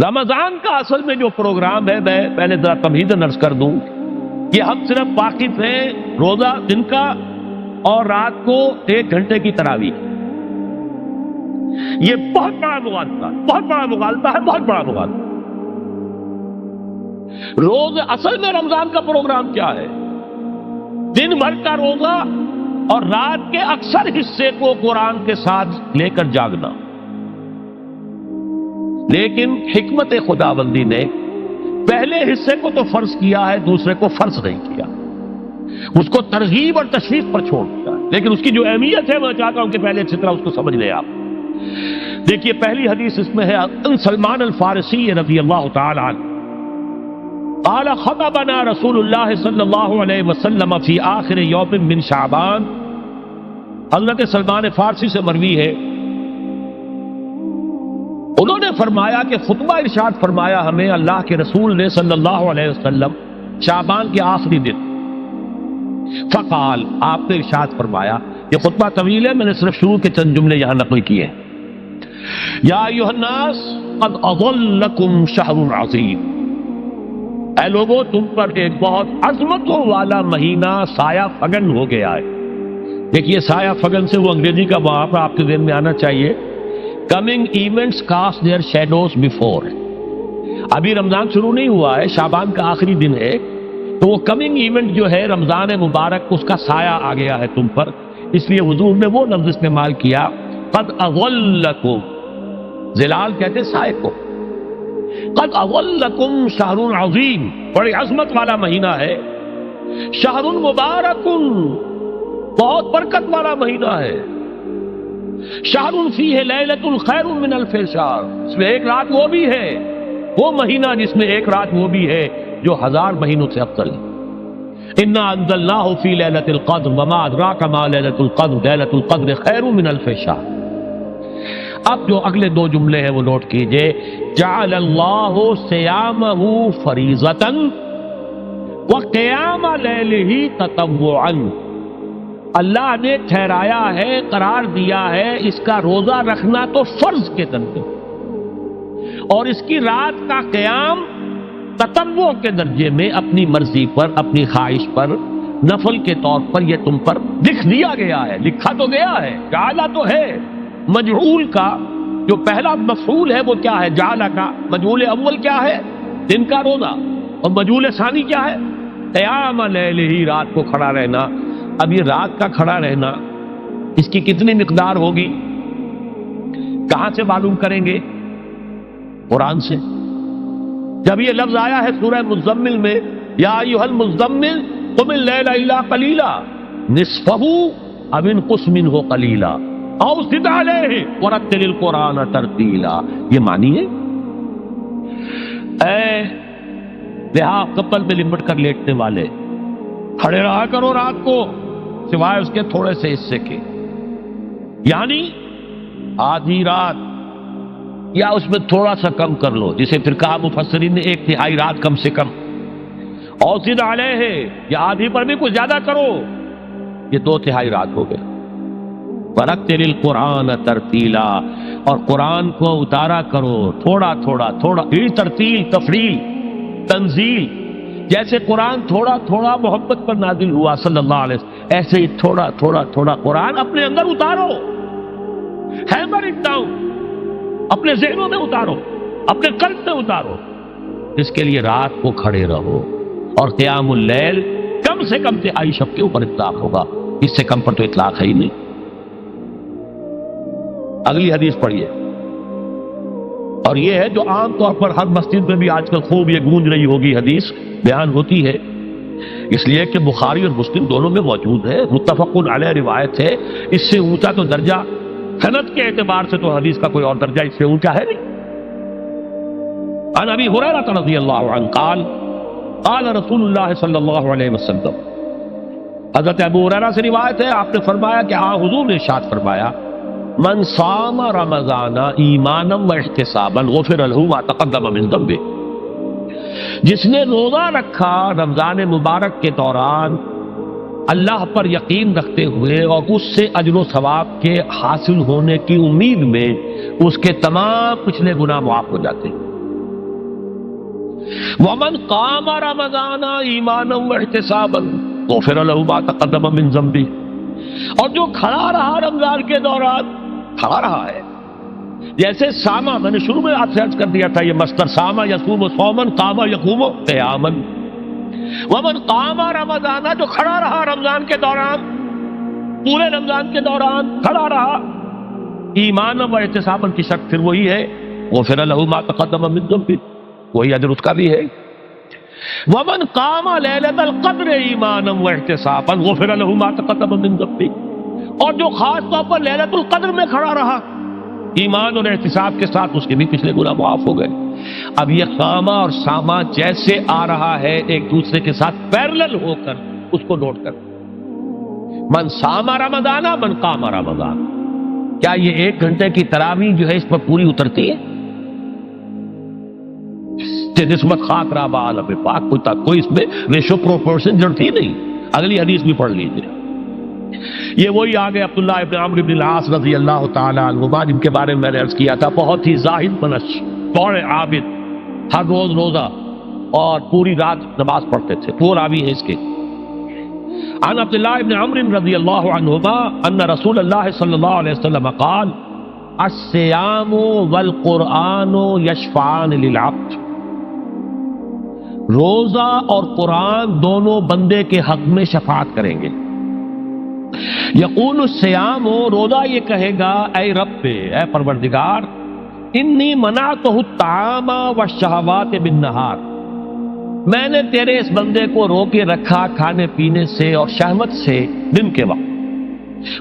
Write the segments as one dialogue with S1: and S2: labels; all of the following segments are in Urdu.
S1: رمضان کا اصل میں جو پروگرام ہے، میں پہلے ذرا تمہید عرض کر دوں کہ ہم صرف واقف ہیں روزہ دن کا اور رات کو 1 گھنٹے کی تراویح. یہ بہت بڑا مغالطہ ہے، بہت بڑا مغالطہ. روز اصل میں رمضان کا پروگرام کیا ہے؟ دن بھر کا روزہ اور رات کے اکثر حصے کو قرآن کے ساتھ لے کر جاگنا. لیکن حکمت خداوندی نے پہلے حصے کو تو فرض کیا ہے، دوسرے کو فرض نہیں کیا، اس کو ترغیب اور تشویق پر چھوڑ دیا. لیکن اس کی جو اہمیت ہے میں چاہتا ہوں کہ پہلے اچھی طرح اس کو سمجھ لیں آپ. دیکھیے پہلی حدیث اس میں ہے ان سلمان الفارسی رضی اللہ تعالی عنہ قال خطبنا رسول اللہ صلی اللہ علیہ وسلم فی آخر یوم من شعبان. حضرت سلمان فارسی سے مروی ہے، انہوں نے فرمایا کہ خطبہ ارشاد فرمایا ہمیں اللہ کے رسول نے صلی اللہ علیہ وسلم شعبان کے آخری دن. فقال، آپ نے ارشاد فرمایا، یہ خطبہ طویل ہے، میں نے صرف شروع کے چند جملے یہاں نقل کیے ہیں. یا ایھا الناس قد اضلکم شہر عظیم، اے لوگوں تم پر ایک بہت عظمتوں والا مہینہ سایہ فگن ہو گیا ہے. دیکھیے سایہ فگن سے وہ انگریزی کا محاورہ آپ کے ذہن میں آنا چاہیے، coming events cast their shadows before. ابھی رمضان شروع نہیں ہوا ہے، شعبان کا آخری دن ہے، تو وہ کمنگ ایونٹ جو ہے رمضان مبارک، اس کا سایہ آ گیا ہے تم پر. اس لیے حضور نے وہ لفظ استعمال کیا قد اضلکم، ظلال کہتے سائے کو. قد اضلکم شہر عظیم، بڑی عظمت والا مہینہ ہے. شہر مبارک، بہت برکت والا مہینہ ہے. شہر فیہ لیلۃ خیر من الف شہر، اس میں ایک رات وہ بھی ہے، وہ مہینہ جس میں ایک رات وہ بھی ہے جو 1000 مہینوں سے افضل ہے. انا انزلناہ فی لیلۃ القدر وما ادراک ما لیلۃ القدر لیلۃ القدر خیر من الف شہر. اب جو اگلے 2 جملے ہیں وہ نوٹ کیجئے. جعل اللہ صیامہ فریضۃ وقیام لیلہ تطوعا، اللہ نے ٹھہرایا ہے، قرار دیا ہے اس کا روزہ رکھنا تو فرض کے درجے، اور اس کی رات کا قیام تطوع کے درجے میں، اپنی مرضی پر، اپنی خواہش پر، نفل کے طور پر یہ تم پر لکھ دیا گیا ہے. لکھا تو گیا ہے، جعلہ تو ہے. مجعول کا جو پہلا مفعول ہے وہ کیا ہے؟ جعلہ کا. مجعول اول کیا ہے؟ دن کا روزہ. اور مجعول ثانی کیا ہے؟ قیام لیلہ، رات کو کھڑا رہنا. اب یہ رات کا کھڑا رہنا اس کی کتنی مقدار ہوگی؟ کہاں سے معلوم کریں گے؟ قرآن سے. جب یہ لفظ آیا ہے سورہ مزمل میں، یا ایھا المزمل قم اللیل الا قلیلا نصفہ او انقص منہ قلیلا او زد علیہ ورتل القرآن ترتیلا، یہ معنی ہے اے رہا کپل میں لپٹ کر لیٹنے والے، کھڑے رہا کرو رات کو سوائے اس کے تھوڑے سے حصے کے، یعنی آدھی رات یا اس میں تھوڑا سا کم کر لو، جسے پھر کہا مفسرین نے 1/3 رات کم سے کم. اور زد علیہ، یا آدھی پر بھی کچھ زیادہ کرو، یہ 2/3 رات ہو گئے. ورتل القرآن ترتیلا، اور قرآن کو اتارا کرو تھوڑا تھوڑا تھوڑا. یہ ترتیل، تفریل، تنزیل، جیسے قرآن تھوڑا تھوڑا محمد پر نازل ہوا صلی اللہ علیہ وسلم، ایسے ہی تھوڑا تھوڑا تھوڑا قرآن اپنے اندر اتارو. ہیمر اٹ ڈاؤن، اپنے ذہنوں میں اتارو، اپنے قلب میں اتارو. اس کے لیے رات کو کھڑے رہو، اور قیام اللیل کم سے کم 3/4 شب کے اوپر اطلاق ہوگا، اس سے کم پر تو اطلاق ہے ہی نہیں. اگلی حدیث پڑھیے، اور یہ ہے جو عام طور پر ہر مسجد میں بھی آج کل خوب یہ گونج رہی ہوگی، حدیث بیان ہوتی ہے، اس لیے کہ بخاری اور مسلم دونوں میں موجود ہے، متفق علیہ روایت ہے. اس سے اونچا تو درجہ سند کے اعتبار سے تو حدیث کا کوئی اور درجہ اس سے اونچا ہے نہیں. عن ابی ہریرہ رضی اللہ عنہ قال قال رسول اللہ صلی اللہ علیہ وسلم، حضرت ابو ہریرہ سے روایت ہے، آپ نے فرمایا کہ حضور نے ارشاد فرمایا، من صام رمضان ایمانا و احتسابا غفر له ما تقدم من ذنبه، جس نے روزہ رکھا رمضان مبارک کے دوران اللہ پر یقین رکھتے ہوئے اور اس سے اجر و ثواب کے حاصل ہونے کی امید میں، اس کے تمام پچھلے گناہ معاف ہو جاتے ہیں. ومن قام رمضان ایمانا واحتسابا غفر له ما تقدم من ذنبه، اور جو کھڑا رہا رمضان کے دوران، کھڑا رہا ہے، جیسے ساما، میں نے شروع میں آپ سے عرض کر دیا تھا یہ مصدر ساما یصوم صوما قام یقوم قیاما، ومن قام رمضان، جو کھڑا رہا رمضان کے دوران، پورے رمضان کے دوران کھڑا رہا، ایمان و احتسابا کی شرط پھر وہی ہے، غفر له ما تقدم من ذنبه، وہی اجر اس کا بھی ہے۔ ومن قام لیلۃ القدر ایمانا واحتسابا غفر له ما تقدم من ذنبه، اور جو خاص طور پر لیلۃ القدر میں کھڑا رہا ایمان اور احتساب کے ساتھ، اس کے بھی پچھلے گناہ معاف ہو گئے۔ اب یہ قامہ اور سامہ جیسے آ رہا ہے ایک دوسرے کے ساتھ پیرلل ہو کر، اس کو نوٹ کر، من سامہ رمضان من قام رمضان، کیا یہ 1 گھنٹے کی تراویح جو ہے اس پر پوری اترتی ہے؟ نسبت خاک رابع عالم پاک، کوئی اس میں ریشو پروپورشن جڑتی نہیں۔ اگلی حدیث بھی پڑھ لیجیے، یہ وہی آگے عبداللہ ابن عمرو بن العاص رضی اللہ تعالی عنہما، جن کے بارے میں میں نے عرض کیا تھا، بہت ہی زاہد منش، بڑے عابد، ہر روز روزہ اور پوری رات نماز پڑھتے تھے، وہ راوی ہے اس کے۔ عن عبداللہ ابن عمرو رضی اللہ عنہما ان رسول اللہ صلی اللہ علیہ وسلم قال الصیام والقرآن یشفعان للعبد، روزہ اور قرآن دونوں بندے کے حق میں شفاعت کریں گے۔ یقول الصیام، روزہ یہ کہے گا اے رب، اے پروردگار، انی منعتہ الطعام والشہوات بالنہار، میں نے تیرے اس بندے کو روکے رکھا کھانے پینے سے اور شہوت سے دن کے وقت،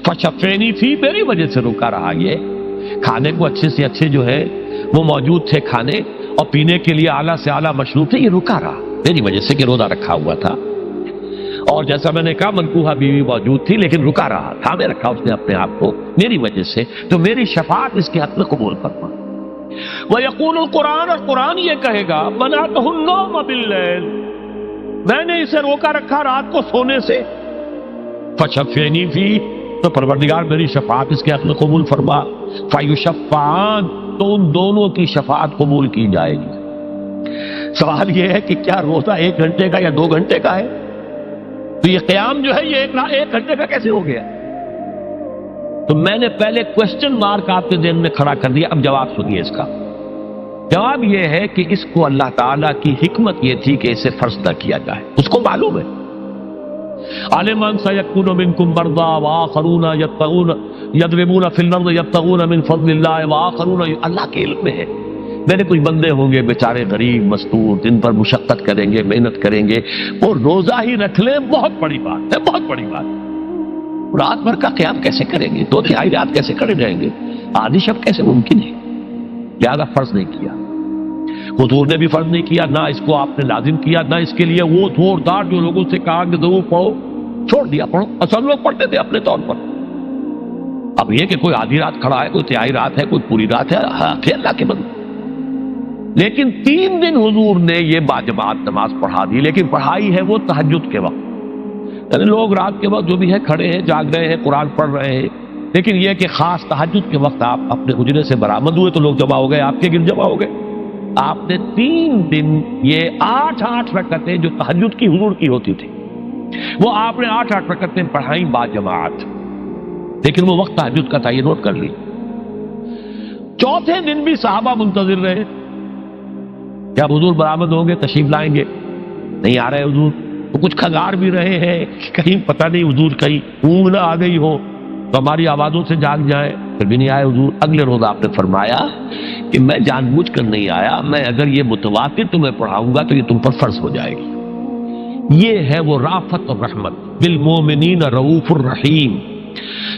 S1: فشفعنی فی، میری وجہ سے روکا رہا، یہ کھانے کو اچھے سے اچھے جو ہے وہ موجود تھے کھانے، اور پینے کے لیے اعلیٰ سے اعلیٰ مشروب تھے، یہ رکا رہا میری وجہ سے کہ روزہ رکھا ہوا تھا، اور جیسا میں نے کہا منکوحہ بیوی موجود تھی لیکن رکا رہا، تھامے رکھا اس نے اپنے آپ کو میری وجہ سے، تو میری شفاعت اس کے حق میں قبول فرما۔ وَيَقُولُ الْقُرْآنُ، اور قرآن یہ کہے گا مَنَعْتُهُ النَّوْمَ بِاللَّيْلِ، میں نے اسے روکا رکھا رات کو سونے سے، فَشَفِّعْنِي فِيهِ، تو پروردگار میری شفاعت اس کے حق میں قبول فرما، فَيُشَفَّعَانِ، تو ان دونوں کی شفاعت قبول کی جائے گی۔ سوال یہ ہے کہ کیا روزہ 1 گھنٹے کا یا 2 گھنٹے کا ہے؟ تو یہ قیام جو ہے یہ 1 گھنٹے کا کیسے ہو گیا؟ تو میں نے پہلے کوسچن مارک آپ کے ذہن میں کھڑا کر دیا، اب جواب سنیے اس کا۔ جواب یہ ہے کہ اس کو اللہ تعالیٰ کی حکمت یہ تھی کہ اسے فرض نہ کیا جائے، اس کو معلوم ہے۔ عَلِمَ أَنَّ سَيَكُونُ مِنكُمْ مَرْضَىٰ وَآخَرُونَ يَضْرِبُونَ فِي الْأَرْضِ يَبْتَغُونَ مِن فَضْلِ اللَّهِ وَآخَرُونَ، اللہ کے علم میں ہے، میرے کچھ بندے ہوں گے بیچارے غریب مستور، دن پر مشقت کریں گے، محنت کریں گے، وہ روزہ ہی رکھ لیں، بہت بڑی بات ہے، بہت بڑی بات۔ رات بھر کا قیام کیسے کریں گے؟ 2/3 رات کیسے کھڑے رہیں گے؟ آدھی شب کیسے ممکن ہے؟ لہذا فرض نہیں کیا، حضور نے بھی فرض نہیں کیا، نہ اس کو آپ نے لازم کیا، نہ اس کے لیے وہ زوردار جو لوگوں سے کہا کہ ضرور پڑھو، چھوڑ دیا پڑھو، اصل لوگ پڑھتے تھے اپنے طور پر۔ اب یہ کہ کوئی آدھی رات کھڑا ہے، کوئی 1/3 رات ہے، کوئی پوری رات ہے، ہاں پھر اللہ کے بندے۔ لیکن 3 دن حضور نے یہ باجماعت نماز پڑھا دی، لیکن پڑھائی ہے وہ تہجد کے وقت، یعنی لوگ رات کے وقت جو بھی ہے کھڑے ہیں، جاگ رہے ہیں، قرآن پڑھ رہے ہیں، لیکن یہ کہ خاص تہجد کے وقت آپ اپنے حجرے سے برآمد ہوئے تو لوگ جمع ہو گئے، آپ کے گرد جمع ہو گئے۔ آپ نے 3 دن یہ 8 رکعتیں جو تہجد کی حضور کی ہوتی تھی، وہ آپ نے 8 رکعتیں پڑھائیں باجماعت، لیکن وہ وقت تہجد کا تھا، یہ نوٹ کر لی۔ 4تھے دن بھی صحابہ منتظر رہے، کیا حضور برآمد ہوں گے، تشریف لائیں گے؟ نہیں آ رہے حضور، وہ کچھ کھنگار بھی رہے ہیں، کہیں پتہ نہیں حضور کہیں اونگ نہ آ گئی ہو تو ہماری آوازوں سے جاگ جائیں، پھر بھی نہیں آئے حضور۔ اگلے روز آپ نے فرمایا کہ میں جان بوجھ کر نہیں آیا، میں اگر یہ متواتر تمہیں پڑھاؤں گا تو یہ تم پر فرض ہو جائے گی۔ یہ ہے وہ رافت اور رحمت، بالمومنین رؤوف الرحیم،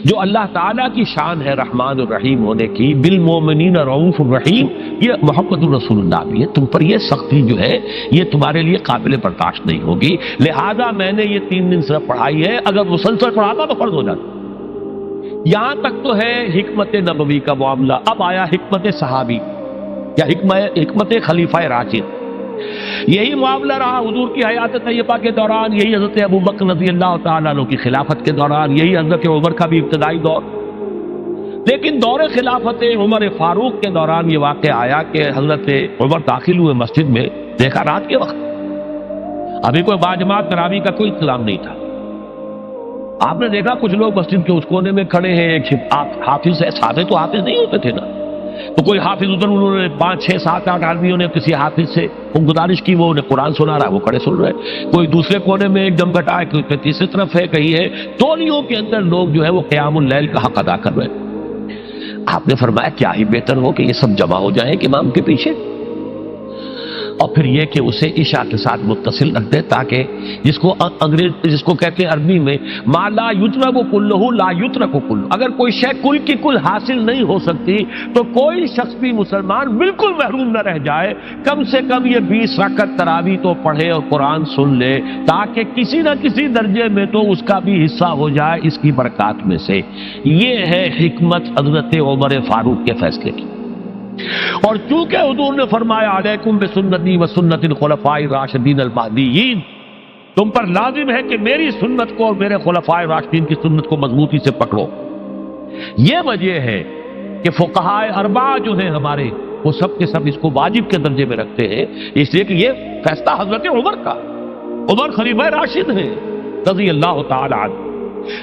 S1: جو اللہ تعالیٰ کی شان ہے رحمان الرحیم ہونے کی، بالمومنین رؤوف الرحیم، یہ محمد الرسول اللہ بھی ہے، تم پر یہ سختی جو ہے یہ تمہارے لیے قابل برداشت نہیں ہوگی، لہذا میں نے یہ 3 دن صرف پڑھائی ہے، اگر مسلسل پڑھاتا تو فرض ہو جاتا۔ یہاں تک تو ہے حکمت نبوی کا معاملہ، اب آیا حکمت صحابی یا حکمت خلیفہ راشد۔ یہی معاملہ رہا حضور کی حیات طیبہ کے دوران، یہی حضرت ابوبکر رضی اللہ تعالیٰ عنہ کی خلافت کے دوران، یہی حضرت عمر کا بھی ابتدائی دور۔ لیکن دور خلافت عمر فاروق کے دوران یہ واقعہ آیا کہ حضرت عمر داخل ہوئے مسجد میں، دیکھا رات کے وقت ابھی کوئی باجماعت تراویح کا کوئی انتظام نہیں تھا. آپ نے دیکھا کچھ لوگ مسجد کے اس کونے میں کھڑے ہیں، ایک حافظ ہے، سادے تو حافظ نہیں ہوتے تھے نا، تو کوئی حافظ ادھر، انہوں نے 5 6 7 8 آدمیوں نے کسی حافظ سے گزارش کی، وہ انہیں قرآن سنا رہا ہے، وہ کھڑے سن رہے. کوئی دوسرے کونے میں ایک دم کٹا ہے، کوئی تیسری طرف ہے، کہیں ہے، تولیوں کے اندر لوگ جو ہے وہ قیام اللیل کا حق ادا کر رہے ہیں. آپ نے فرمایا کیا ہی بہتر ہو کہ یہ سب جمع ہو جائیں امام کے پیچھے، اور پھر یہ کہ اسے عشاء کے ساتھ متصل رکھ دے، تاکہ جس کو کہتے ہیں عربی میں ما لا یترک کلہ لا یترک کلہ، اگر کوئی شے کل کی کل حاصل نہیں ہو سکتی تو کوئی شخص بھی مسلمان بالکل محروم نہ رہ جائے، کم سے کم یہ 20 رکعت تراویح تو پڑھے اور قرآن سن لے، تاکہ کسی نہ کسی درجے میں تو اس کا بھی حصہ ہو جائے اس کی برکات میں سے. یہ ہے حکمت حضرت عمر فاروق کے فیصلے کی. اور چونکہ حضور نے فرمایا علیکم بسنتی و سنت الخلفاء الراشدین المہدیین، تم پر لازم ہے کہ میری سنت کو اور میرے خلفاء راشدین کی سنت کو مضبوطی سے پکڑو. یہ وجہ ہے کہ فقہاء اربعہ جو ہیں ہمارے، وہ سب کے سب اس کو واجب کے درجے میں رکھتے ہیں، اس لیے کہ یہ فیصلہ حضرت عمر کا، عمر خلیفہ راشد ہیں رضی اللہ تعالی عنہ.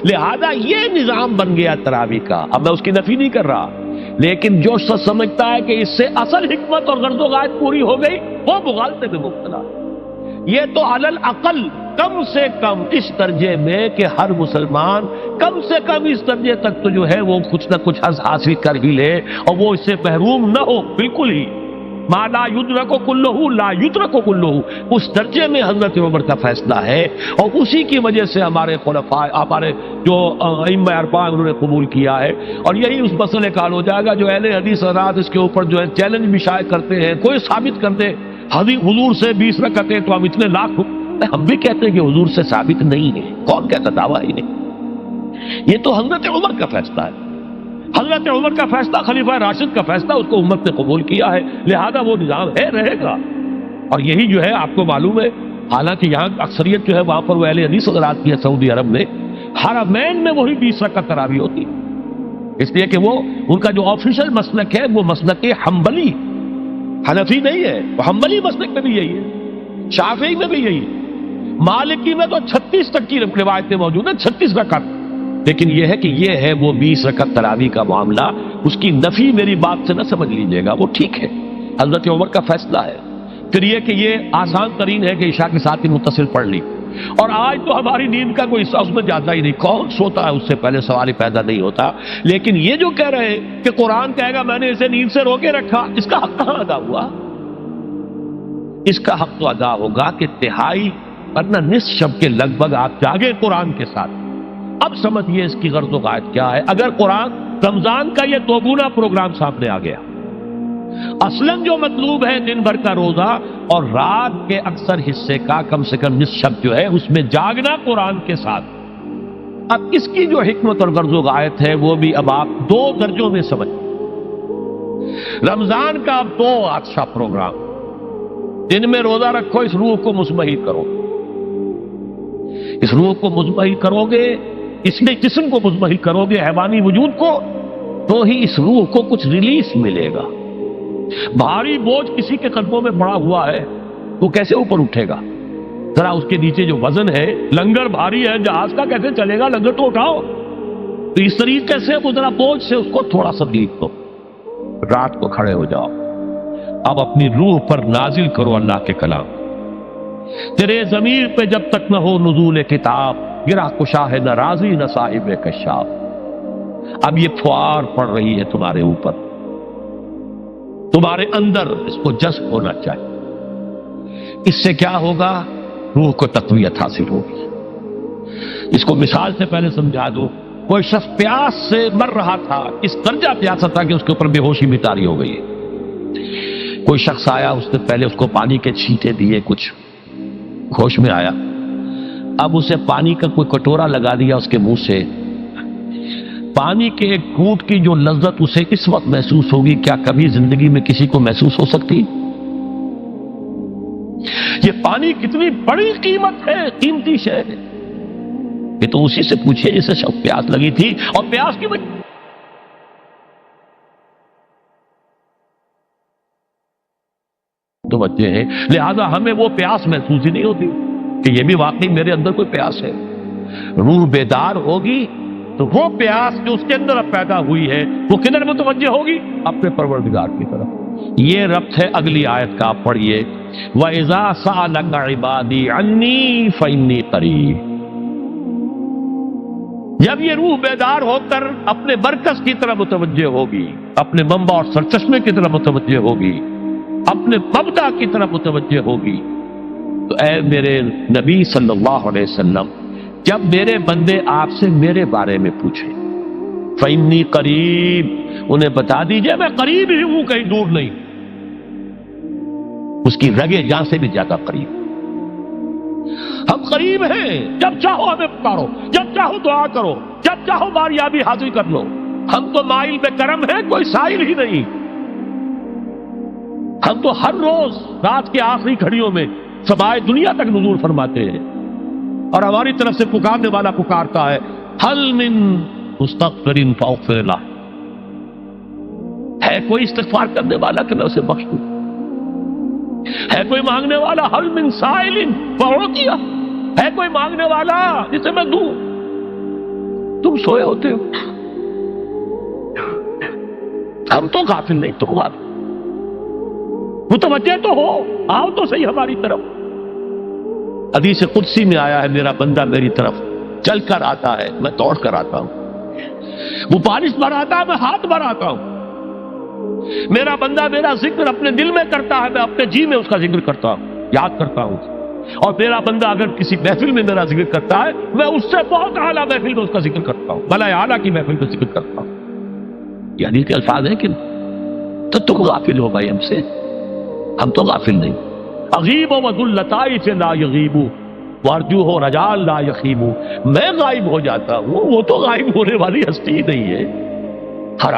S1: لہذا یہ نظام بن گیا تراویح کا. اب میں اس کی نفی نہیں کر رہا، لیکن جو شخص سمجھتا ہے کہ اس سے اصل حکمت اور غرض و غایت پوری ہو گئی، وہ مغالطے میں مبتلا. یہ تو علی الاقل کم سے کم اس درجے میں کہ ہر مسلمان کم سے کم اس درجے تک تو جو ہے وہ کچھ نہ کچھ حاصل کر ہی لے، اور وہ اس سے محروم نہ ہو بالکل ہی. ما لا یدرک کلہ لا یترک کلہ، اس درجے میں حضرت عمر کا فیصلہ ہے، اور اسی کی وجہ سے ہمارے خلفاء، ہمارے جو ائمہ اربعہ انہوں نے قبول کیا ہے. اور یہی اس مسئلے کا حل ہو جائے گا. جو اہل حدیث حضرات اس کے اوپر جو ہے چیلنج بھی شائع کرتے ہیں، کوئی ثابت کر دے حضور سے 20 رکعتیں تو ہم اتنے لاکھ، ہم بھی کہتے ہیں کہ حضور سے ثابت نہیں ہے، کون کہتا دعویٰ ہی نہیں. یہ تو حضرت عمر کا فیصلہ ہے، حضرت عمر کا فیصلہ، خلیفہ راشد کا فیصلہ، اس کو امت نے قبول کیا ہے، لہذا وہ نظام ہے، رہے گا. اور یہی جو ہے آپ کو معلوم ہے، حالانکہ یہاں اکثریت جو ہے وہاں پر وہ اہل حدیث حضرات کی ہے سعودی عرب میں، حرمین میں وہی 20 رکعت تراویح ہوتی، اس لیے کہ وہ ان کا جو آفیشل مسلک ہے وہ مسلک حنبلی، حنفی نہیں ہے، وہ حنبلی مسلک میں بھی یہی ہے، شافعی میں بھی یہی ہے، مالکی میں تو 36 تک کی روایتیں موجود ہیں، 36 رکعت. لیکن یہ ہے کہ یہ ہے وہ 20 رکعت تراویح کا معاملہ، اس کی نفی میری بات سے نہ سمجھ لیجیے گا، وہ ٹھیک ہے، حضرت عمر کا فیصلہ ہے. پھر یہ کہ یہ آسان ترین ہے کہ عشاء کے ساتھ ہی متصل پڑھ لی. اور آج تو ہماری نیند کا کوئی حصہ اس میں جاتا ہی نہیں، کون سوتا ہے اس سے پہلے، سوال ہی پیدا نہیں ہوتا. لیکن یہ جو کہہ رہے ہیں کہ قرآن کہے گا میں نے اسے نیند سے روکے رکھا، اس کا حق کہاں ادا ہوا؟ اس کا حق تو ادا ہوگا کہ تہائی ورنہ نصف شب کے لگ بھگ آپ جاگے قرآن کے ساتھ. اب سمجھیے اس کی غرض و غایت کیا ہے. اگر قرآن رمضان کا یہ دوگنا پروگرام سامنے آ گیا، اصلاً جو مطلوب ہے دن بھر کا روزہ اور رات کے اکثر حصے کا کم سے کم نصف شب جو ہے اس میں جاگنا قرآن کے ساتھ. اب اس کی جو حکمت اور غرض و غایت ہے وہ بھی اب آپ 2 درجوں میں سمجھ. رمضان کا اب 2 اچھا پروگرام، دن میں روزہ رکھو، اس روح کو مزمحل کرو، اس روح کو مزمحل کرو گے، اس میں جسم کو مزمحل کرو گے، حیوانی وجود کو، تو ہی اس روح کو کچھ ریلیز ملے گا. بھاری بوجھ کسی کے قدموں میں پڑا ہوا ہے، وہ کیسے اوپر اٹھے گا؟ ذرا اس کے نیچے جو وزن ہے، لنگر بھاری ہے، جہاز کا کیسے چلے گا؟ لنگر تو اٹھاؤ. تو اس طریقے سے وہ ذرا بوجھ سے اس کو تھوڑا سا ریلیز دو، رات کو کھڑے ہو جاؤ. اب اپنی روح پر نازل کرو اللہ کے کلام. تیرے ضمیر پہ جب تک نہ ہو نزول کتاب، گرا کشا ہے نہ راضی نہ صاحب کشاف. اب یہ فوار پڑ رہی ہے تمہارے اوپر، تمہارے اندر اس کو جذب ہونا چاہیے. اس سے کیا ہوگا؟ روح کو تقویت حاصل ہوگی. اس کو مثال سے پہلے سمجھا دو. کوئی شخص پیاس سے مر رہا تھا، اس درجہ پیاسا تھا کہ اس کے اوپر بے ہوشی بھی طاری ہو گئی ہے. کوئی شخص آیا، اس نے پہلے اس کو پانی کے چھینٹے دیے، کچھ ہوش میں آیا. اب اسے پانی کا کوئی کٹورا لگا دیا اس کے منہ سے. پانی کے ایک گھونٹ کی جو لذت اسے اس وقت محسوس ہوگی، کیا کبھی زندگی میں کسی کو محسوس ہو سکتی؟ یہ پانی کتنی بڑی قیمت ہے، قیمتی شے ہے. یہ تو اسی سے پوچھے جسے شخص پیاس لگی تھی، اور پیاس کی وجہ متوجہ ہیں، لہذا ہمیں وہ پیاس محسوس ہی نہیں ہوتی کہ یہ بھی واقعی میرے اندر کوئی پیاس ہے۔ روح بیدار ہوگی تو وہ پیاس جو اس کے اندر اب پیدا ہوئی ہے وہ کدھر متوجہ ہوگی؟ اپنے پروردگار کی طرف۔ یہ ربط ہے اگلی آیت کا، آپ پڑھیے وَإِذَا سَأَلَكَ عِبَادِي عَنِّي فَإِنِّي قَرِيبٌ۔ جب یہ روح بیدار ہو کر اپنے مرکز کی طرف متوجہ ہوگی، اپنے منبع اور سرچشمے کی طرف متوجہ ہوگی، اپنے مبدا کی طرف متوجہ ہوگی، تو اے میرے نبی صلی اللہ علیہ وسلم، جب میرے بندے آپ سے میرے بارے میں پوچھیں فَإِنِّي قَرِيبٌ، انہیں بتا دیجئے میں قریب ہی ہوں، کہیں دور نہیں، اس کی رگے جان سے بھی زیادہ قریب۔ ہم قریب ہیں، جب چاہو ہمیں پکارو، جب چاہو دعا کرو، جب چاہو باریابی حاصل کر لو۔ ہم تو مائل بے کرم ہیں، کوئی سائل ہی نہیں۔ ہم تو ہر روز رات کے آخری گھڑیوں میں سمائے دنیا تک نزول فرماتے ہیں، اور ہماری طرف سے پکارنے والا پکارتا ہے حل من مستغفر فاغفر لہ، ہے کوئی استغفار کرنے والا کہ میں اسے بخش دوں؟ ہے کوئی مانگنے والا؟ حل من سائل فاعطیہ، ہے کوئی مانگنے والا جسے میں دوں؟ تم سوئے ہوتے ہو، ہم تو غافل نہیں، تو غافل، متوجہ تو ہو، آؤ تو صحیح ہماری طرف۔ حدیث قدسی میں آیا ہے میرا بندہ میری طرف چل کر آتا ہے، میں دوڑ کر آتا ہوں، وہ بارش بھراتا ہے، میں ہاتھ بھراتا ہوں، میرا بندہ میرا ذکر اپنے دل میں کرتا ہے، میں اپنے جی میں اس کا ذکر کرتا ہوں، یاد کرتا ہوں، اور میرا بندہ اگر کسی محفل میں میرا ذکر کرتا ہے، میں اس سے بہت اعلیٰ محفل میں اس کا ذکر کرتا ہوں، بلائے اعلیٰ کی محفل میں ذکر کرتا ہوں۔ یہ حدیث کے الفاظ ہیں کہ تو تم غافل ہو بھائی ہم سے، ہم تو غافل نہیں۔ اغیب و ذو اللطائف لا یغیب وارجو ہو رجال لا یخیب، میں غائب ہو جاتا ہوں، وہ تو غائب ہونے والی ہستی ہی نہیں ہے، ہر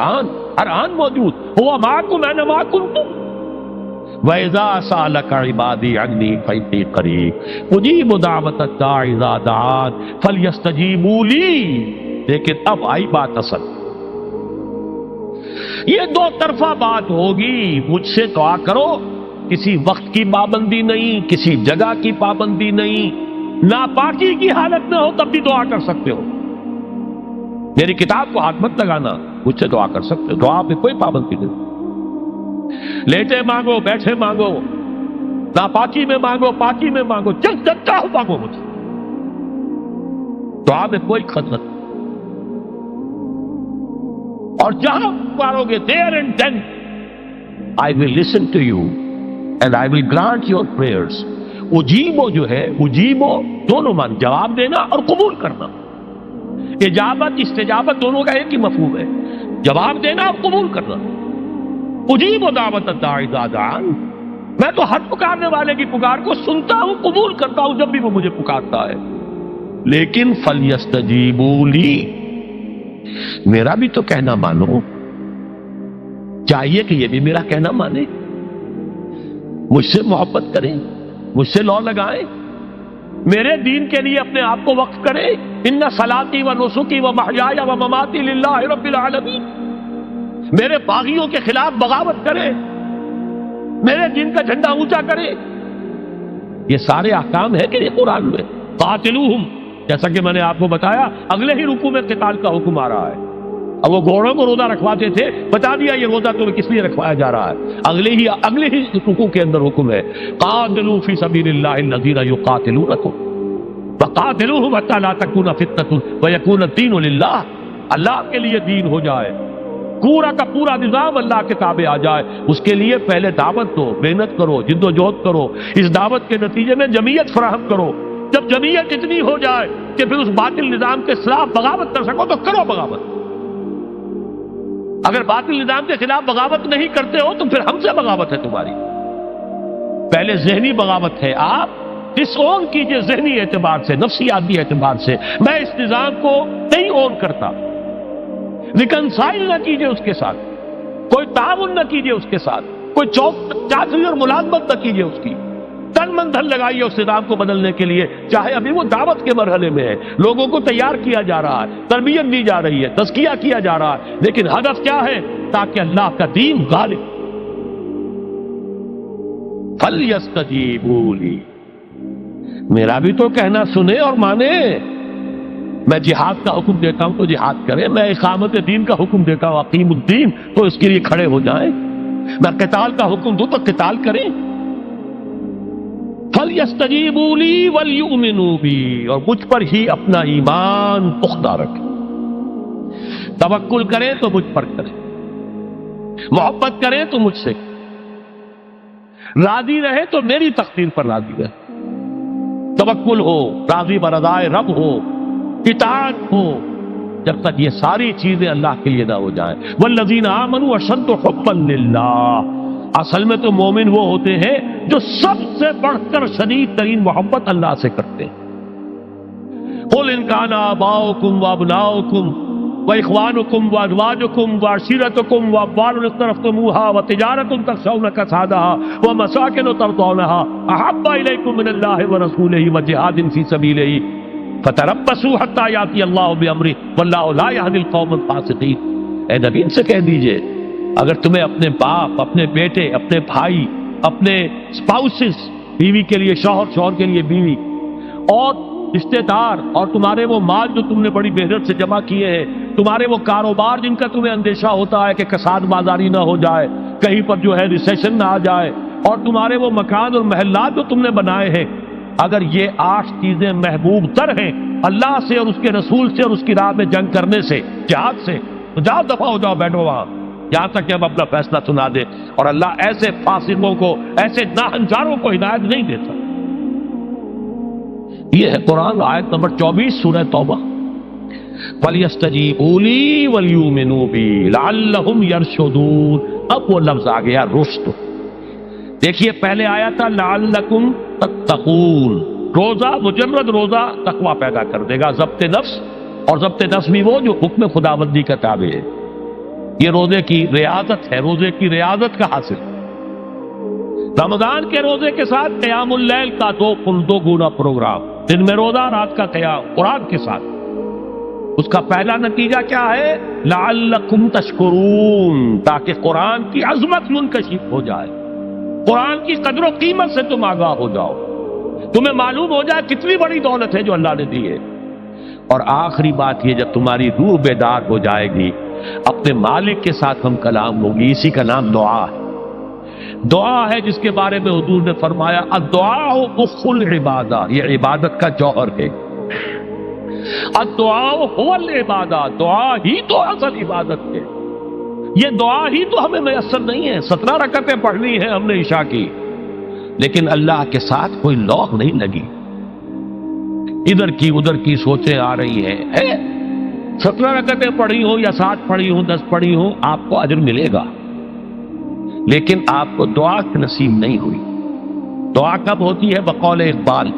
S1: آن موجود، ہوا معکم اینما کنتم۔ وَإِذَا سَأَلَكَ عِبَادِي عَنِّي فَإِنِّي قَرِيبٌ أُجِيبُ دَعْوَةَ الدَّاعِ إِذَا دَعَانِ فَلْيَسْتَجِيبُوا لِي۔ لیکن اب آئی بات اصل، یہ دو طرفہ بات ہوگی، مجھ سے دعا کرو، کسی وقت کی پابندی نہیں، کسی جگہ کی پابندی نہیں، ناپاکی کی حالت میں ہو تب بھی دعا کر سکتے ہو، میری کتاب کو ہاتھ مت لگانا، مجھ سے دعا کر سکتے ہو، دعا پہ کوئی پابندی نہیں، لیٹے مانگو، بیٹھے مانگو، ناپاکی میں مانگو، پاکی میں مانگو، جب چاہو مانگو مجھ سے، دعا میں کوئی خط نہیں، اور جہاں پکارو گے there and then I will listen to you and I will grant your prayers۔ اجیبو جو ہے، اجیبو دونوں مان، جواب دینا اور قبول کرنا، اجابت استجابت دونوں کا ایک ہی مفہوم ہے، جواب دینا اور قبول کرنا۔ اجیبو دعوت الداعی اذا دعان، میں تو ہر پکارنے والے کی پکار کو سنتا ہوں، قبول کرتا ہوں جب بھی وہ مجھے پکارتا ہے، لیکن فلیستجیبوا لی، میرا بھی تو کہنا مانو، چاہیے کہ یہ بھی میرا کہنا مانے، مجھ سے محبت کریں، مجھ سے لو لگائیں، میرے دین کے لیے اپنے آپ کو وقف کریں۔ ان صلاتی و نسکی و محیای و مماتی للہ رب العالمین، میرے باغیوں کے خلاف بغاوت کریں، میرے دین کا جھنڈا اونچا کریں، یہ سارے احکام ہیں کہ یہ قرآن میں۔ قاتلوہم، جیسا کہ میں نے آپ کو بتایا اگلے ہی رکوع میں قتال کا حکم آ رہا ہے، اب وہ گھوڑوں کو روزہ رکھواتے تھے، بتا دیا یہ روزہ تمہیں کس لیے رکھوایا جا رہا ہے، اگلے ہی رکوع کے اندر حکم ہے قاتلوا فی سبیل اللہ الذین یقاتلونکم وقاتلوہم حتی لا تکون فتنۃ ویکون الدین للہ، اللہ کے لیے دین ہو جائے، پورا کا پورا نظام اللہ کے تابع آ جائے، اس کے لیے پہلے دعوت دو، محنت کرو، جد و جہد کرو، اس دعوت کے نتیجے میں جمعیت فراہم کرو، جب جمعیت اتنی ہو جائے کہ پھر اس باطل نظام کے خلاف بغاوت کر سکو تو کرو بغاوت، اگر باطل نظام کے خلاف بغاوت نہیں کرتے ہو تو پھر ہم سے بغاوت ہے تمہاری، پہلے ذہنی بغاوت ہے، آپ ڈس اون کیجئے ذہنی اعتبار سے، نفسیاتی اعتبار سے، میں اس نظام کو نہیں اون کرتا، ریکنسائل نہ کیجئے اس کے ساتھ، کوئی تعاون نہ کیجئے اس کے ساتھ، کوئی چاچری اور ملازمت نہ کیجئے اس کی، تن من دھن لگائیے اس نظام کو بدلنے کے لیے، چاہے ابھی وہ دعوت کے مرحلے میں ہے، لوگوں کو تیار کیا جا رہا ہے، تربیت دی جا رہی ہے، تزکیہ کیا جا رہا ہے، لیکن ہدف کیا ہے؟ تاکہ اللہ کا دین غالب، فَلْيَسْتَجِيبُوا لِي، میرا بھی تو کہنا سنے اور مانے. میں جہاد کا حکم دیتا ہوں تو جہاد کریں، میں اقامت دین کا حکم دیتا ہوں اقیم الدین تو اس کے لیے کھڑے ہو جائیں، میں قتال کا حکم دوں تو قتال کریں. فَلْيَسْتَجِيبُوا لِي وَلْيُؤْمِنُوا بِي، اور مجھ پر ہی اپنا ایمان پختہ رکھیں. توکل کریں تو مجھ پر کریں، محبت کریں تو مجھ سے، راضی رہے تو میری تقدیر پر راضی رہے. توکل ہو، راضی برضائے رب ہو، اطاعت ہو، جب تک یہ ساری چیزیں اللہ کے لیے نہ ہو جائیں. والذین آمنوا اشد حبا للہ، اصل میں تو مومن وہ ہوتے ہیں جو سب سے بڑھ کر شدید ترین محبت اللہ سے کرتے ہیں. قل ان کان آباؤکم وابناؤکم واخوانکم وازواجکم وعشیرتکم واموال اقترفتموها وتجارۃ تخشون کسادها ومساکن ترضونها احب الیکم من اللہ ورسولہ وجہاد فی سبیلہ فتربصوا حتی یاتی اللہ بامرہ واللہ لا یہدی القوم الفاسقین. اے نبی ان سے کہہ دیجئے اگر تمہیں اپنے باپ، اپنے بیٹے، اپنے بھائی، اپنے اسپاؤسز، بیوی کے لیے شوہر، شوہر کے لیے بیوی، اور رشتے دار، اور تمہارے وہ مال جو تم نے بڑی محنت سے جمع کیے ہیں، تمہارے وہ کاروبار جن کا تمہیں اندیشہ ہوتا ہے کہ کساد بازاری نہ ہو جائے، کہیں پر جو ہے ریسیشن نہ آ جائے، اور تمہارے وہ مکان اور محلات جو تم نے بنائے ہیں، اگر یہ 8 چیزیں محبوب تر ہیں اللہ سے اور اس کے رسول سے اور اس کی راہ میں جنگ کرنے سے، جہاد سے، تو جاؤ دفع ہو جاؤ، بیٹھو وہاں یہاں تک کہ ہم اپنا فیصلہ سنا دیں. اور اللہ ایسے فاسقوں کو، ایسے ناہنجاروں کو ہدایت نہیں دیتا. یہ ہے قرآن آیت نمبر 24 سورہ توبہ. فَلْيَسْتَجِيبُوا لِي وَلْيُؤْمِنُوا بِي لَعَلَّهُمْ يَرْشُدُونَ. اب وہ لفظ آ گیا رشد. دیکھیے پہلے آیا تھا لَعَلَّكُمْ تَتَّقُونَ، روزہ، مجرد روزہ تقوی پیدا کر دے گا، ضبط نفس، اور ضبط نفس بھی وہ جو حکم خداوندی کا تابع ہے. یہ روزے کی ریاضت ہے، روزے کی ریاضت کا حاصل. رمضان کے روزے کے ساتھ قیام اللیل کا دو گنا پروگرام، دن میں روزہ، رات کا قیام قرآن کے ساتھ. اس کا پہلا نتیجہ کیا ہے؟ لعلکم تشکرون، تاکہ قرآن کی عظمت منکشف ہو جائے، قرآن کی قدر و قیمت سے تم آگاہ ہو جاؤ، تمہیں معلوم ہو جائے کتنی بڑی دولت ہے جو اللہ نے دی ہے. اور آخری بات یہ، جب تمہاری روح بیدار ہو جائے گی، اپنے مالک کے ساتھ ہم کلام ہوگی. اسی کا نام دعا ہے. دعا ہے جس کے بارے میں حضور نے فرمایا الدعاء اخو العبادہ، یہ عبادت کا جوہر ہے. الدعاء هو العبادہ، دعا ہی تو اصل عبادت ہے. یہ دعا ہی تو ہمیں میسر نہیں ہے. 17 رکعتیں پڑھنی ہیں ہم نے عشاء کی، لیکن اللہ کے ساتھ کوئی لوگ نہیں لگی، ادھر کی ادھر کی سوچیں آ رہی ہیں. 17 رکعتیں پڑھی ہوں یا 7 پڑھی ہوں، 10 پڑھی ہوں، آپ کو اجر ملے گا، لیکن آپ کو دعا نصیب نہیں ہوئی. دعا کب ہوتی ہے؟ بقول اقبال،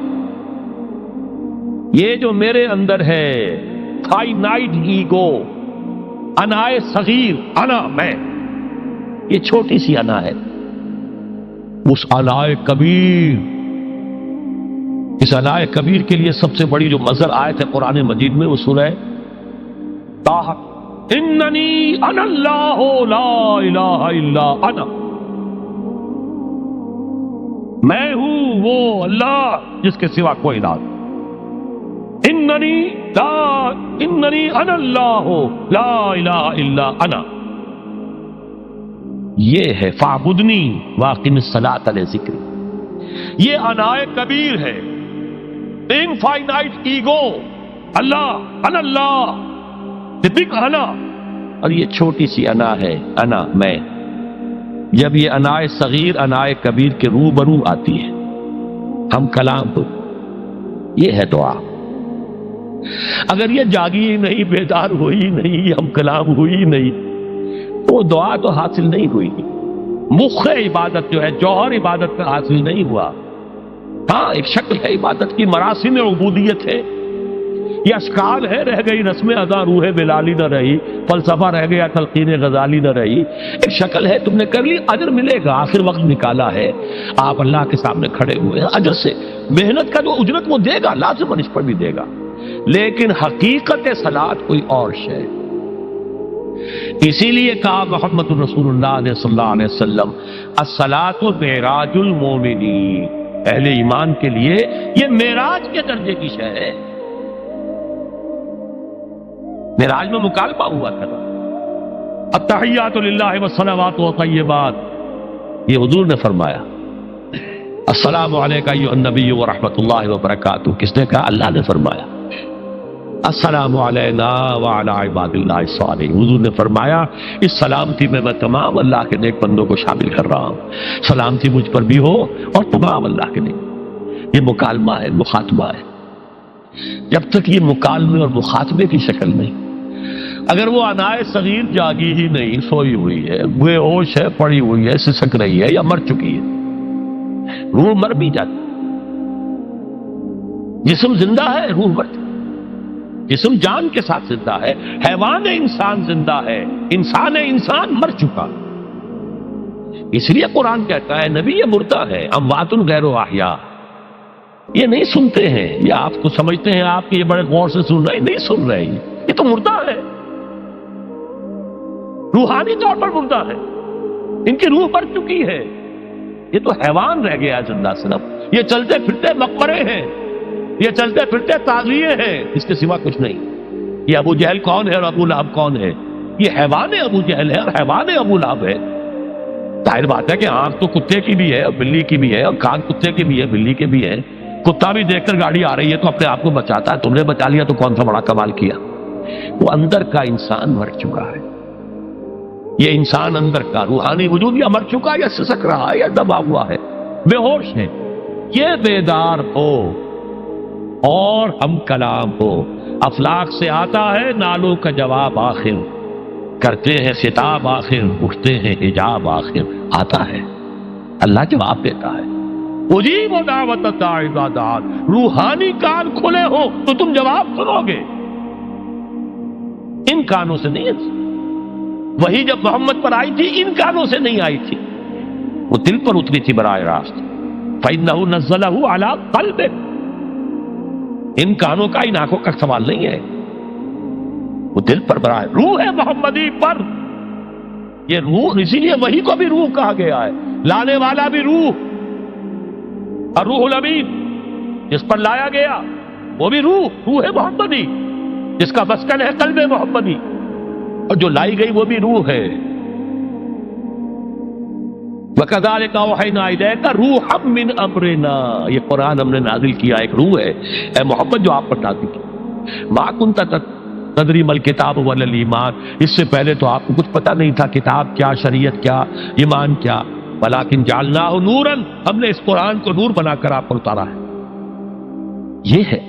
S1: یہ جو میرے اندر ہے فائنائٹ ایگو، انائے صغیر، انا میں، یہ چھوٹی سی انا ہے. اس انائے کبیر، اس انائے کبیر کے لیے سب سے بڑی جو مظہر آیت ہے قرآن مجید میں وہ سورہ طٰ، اننی انا اللہ لا الہ الا انا، میں ہوں وہ اللہ جس کے سوا کوئی نہ. اننی انا اللہ لا الہ الا انا، یہ ہے فاعبدنی واقم الصلاۃ لذکری. یہ انائے کبیر ہے، انفائنائٹ ایگو، اللہ، انا اللہ، بگ انا، اور یہ چھوٹی سی انا ہے، انا میں. جب یہ انائے صغیر انائے کبیر کے روبرو آتی ہے، ہم کلام ہو، یہ ہے دعا. اگر یہ جاگی ہی نہیں، بیدار ہوئی نہیں، ہم کلام ہوئی نہیں، تو دعا تو حاصل نہیں ہوئی. مخ عبادت جو ہے، جوہر عبادت کا حاصل نہیں ہوا. ہاں ایک شکل ہے عبادت کی، مراسم عبودیت ہے، یہ اشکال ہے، رہ گئی رسم ادا، روح بلالی نہ رہی، فلسفہ رہ گیا، تلقین غزالی نہ رہی. ایک شکل ہے، تم نے کر لی، اجر ملے گا. آخر وقت نکالا ہے، آپ اللہ کے سامنے کھڑے ہوئے ہیں، اجر سے محنت کا جو اجرت وہ دے گا، لازم اس پر بھی دے گا. لیکن حقیقت صلاۃ کوئی اور شے. اسی لیے کہا محمد رسول اللہ صلی اللہ علیہ وسلم الصلاۃ معراج المومنین، اہل ایمان کے لیے یہ معراج کے درجے کی شے ہے۔ معراج میں مکالمہ ہوا تھا، التحیات للہ والصلوات والطیبات، یہ حضور نے فرمایا۔ السلام علیکہ ایھا النبی ورحمۃ اللہ وبرکاتہ، کس نے کہا؟ اللہ نے فرمایا۔ السلام علینا وعلی عباد اللہ الصالحین، حضور نے فرمایا اس سلامتی میں تمام اللہ کے نیک بندوں کو شامل کر رہا ہوں، سلامتی مجھ پر بھی ہو اور تمام اللہ کے نیک۔ یہ مکالمہ ہے، مخاطبہ ہے۔ جب تک یہ مکالمے اور مخاطبے کی شکل نہیں، اگر وہ انائے صغیر جاگی ہی نہیں، سوئی ہوئی ہے، بے ہوش ہے، پڑی ہوئی ہے، سسک رہی ہے یا مر چکی ہے، روح مر بھی جاتی، جسم زندہ ہے، روح مرتی، جسم جان کے ساتھ زندہ ہے، حیوان انسان زندہ ہے، انسان مر چکا۔ اس لیے قرآن کہتا ہے نبی یہ مردہ ہے، اموات غیر احیاء، یہ نہیں سنتے ہیں، یہ آپ کو سمجھتے ہیں آپ کے یہ بڑے غور سے سن رہے ہیں، نہیں سن رہے ہیں، یہ تو مردہ ہے، روحانی طور پر مردہ ہے، ان کی روح مر چکی ہے، یہ تو حیوان رہ گیا زندہ صرف، یہ چلتے پھرتے مقبرے ہیں، یہ چلتے پھرتے تعزیے ہیں، اس کے سوا کچھ نہیں۔ یہ ابو جہل کون ہے اور ابو لہب کون ہے؟ یہ حیوان ابو جہل ہے اور حیوان ابو لہب ہے۔ ظاہر بات ہے کہ آنکھ تو کتے کی بھی ہے اور بلی کی بھی ہے، اور کان کتے کے بھی ہے، بلی کے بھی ہے۔ کتا بھی دیکھ کر گاڑی آ رہی ہے تو اپنے آپ کو بچاتا ہے، تم نے بچا لیا تو کون سا بڑا کمال کیا۔ وہ اندر کا انسان مر چکا ہے، یہ انسان اندر کا روحانی وجود یا مر چکا یا سسک رہا ہے یا دبا ہوا ہے، بے ہوش ہے۔ یہ بیدار ہو اور ہم کلام ہو، افلاک سے آتا ہے نالوں کا جواب آخر، کرتے ہیں خطاب آخر، اٹھتے ہیں حجاب آخر، آتا ہے اللہ جواب دیتا ہے۔ اجیب دعوت الداعی اذا دعان، روحانی کان کھلے ہو تو تم جواب سنو گے، ان کانوں سے نہیں ہے۔ وہی جب محمد پر آئی تھی ان کانوں سے نہیں آئی تھی، وہ دل پر اتری تھی براہ راست۔ فإنہ نزلہ علی قلبک، ان کانوں کا ان آنکھوں کا سوال نہیں ہے، وہ دل پر براہ روح ہے محمدی پر۔ یہ روح، اسی لیے وہی کو بھی روح کہا گیا ہے، لانے والا بھی روح، اور روح الامین جس پر لایا گیا وہ بھی روح محمدی، جس کا مسکن ہے قلب محمدی، اور جو لائی گئی وہ بھی روح ہے۔ وَكَذَلِكَ أَوْحَيْنَا إِلَيْكَ رُوحًا مِّنْ أَمْرِنَا، یہ قرآن ہم نے نازل کیا، ایک روح ہے اے محمد جو آپ پر نازل کی۔ مَا كُنْتَ تَدْرِي مَا الْكِتَابُ وَلَا الْإِيمَانُ، اس سے پہلے تو آپ کو کچھ پتہ نہیں تھا، کتاب کیا، شریعت کیا، ایمان کیا۔ وَلَكِنْ جَعَلْنَاهُ نُورًا، ہم نے اس قرآن کو نور بنا کر آپ پر اتارا ہے۔ یہ ہے،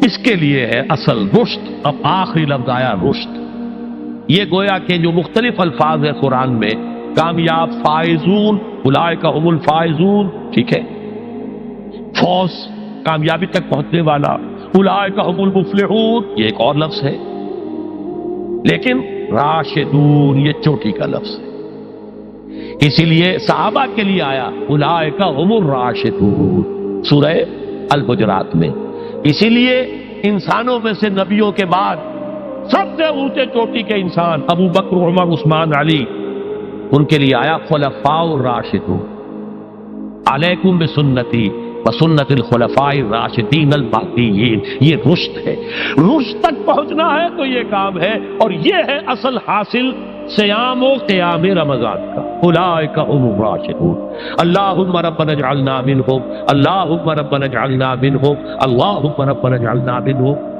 S1: اس کے لیے ہے اصل رشد۔ اب آخری لفظ آیا رشد، یہ گویا کہ جو مختلف الفاظ ہیں قرآن میں، کامیاب، فائزون، اولئک هم الفائزون، ٹھیک ہے، فوز، کامیابی تک پہنچنے والا، اولئک هم المفلحون، یہ ایک اور لفظ ہے، لیکن راشدون یہ چوٹی کا لفظ ہے، اسی لیے صحابہ کے لیے آیا اولئک هم الراشدون سورہ الحجرات میں۔ اسی لیے انسانوں میں سے نبیوں کے بعد سب سے اونچے چوٹی کے انسان ابو بکر، عمر، عثمان، علی، ان کے لیے آیا خلفاء الراشدون، علیکم بسنتی وسنت الخلفاء الراشدین المہدیین۔ یہ رشد ہے، رشد تک پہنچنا ہے تو یہ کام ہے، اور یہ ہے اصل حاصل صیام و قیام رمضان کا۔ اولئک هم الراشدون، اللہم ربنا اجعلنا منہم، اللہم ربنا اجعلنا منہم، اللہم ربنا اجعلنا منہم۔